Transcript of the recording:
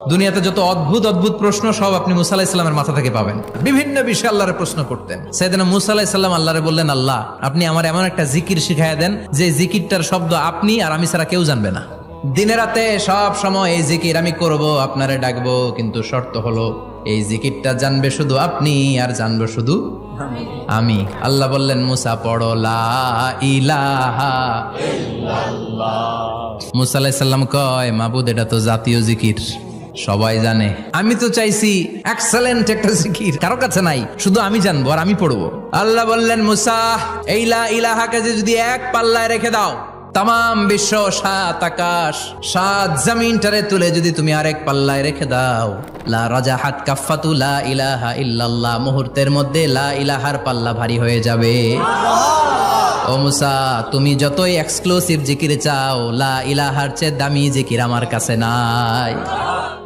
দুনিয়াতে যত অদ্ভুত অদ্ভুত প্রশ্ন সব আপনি মুসা আলাহিস সাল্লামের মাথা থেকে পাবেন। বিভিন্ন বিষয়ে আল্লাহরে প্রশ্ন করতেন। সাইয়েদনা মুসা আলাহিস সাল্লাম আল্লাহরে বললেন, আল্লাহ আপনি আমার এমন একটা জিকির শিখাইয়া দেন যে জিকিরটার শব্দ আপনি আর আমি ছাড়া কেউ জানবে না। দিনে রাতে সব সময় এই জিকির আমি করব, আপনারে ডাকবো, কিন্তু শর্ত হলো এই জিকিরটা জানবে শুধু আপনি আর জানবো শুধু আমি। আল্লাহ বললেন, মুসা পড়ো লা ইলাহা ইল্লাল্লাহ। মুসা আলাইহিস সালাম কয়, মাবুদ এটা তো জাতীয় জিকির, সবাই জানে। আমি তো চাইছি এক্সেলেন্ট একটা জিকির, কারো কাছে নাই, শুধু আমি জানবো আর আমি পড়বো। আল্লাহ বললেন, মুসা এই লা ইলাহাকে যদি এক পাল্লায় রেখে দাও, তাম বিশ্ব, সাত আকাশ, সাত জমিনটারে তুলে যদি তুমি আরেক পাল্লায় রেখে দাও, লা রাজাহাত কাফাতু লা ইলাহা ইল্লাল্লাহ, মুহূর্তের মধ্যে লা ইলাহার পাল্লা ভারী হয়ে যাবে। ও মুসা, তুমি যতই এক্সক্লুসিভ জিকির চাও, লা ইলাহার চেয়ে দামি জিকির আমার কাছে নাই।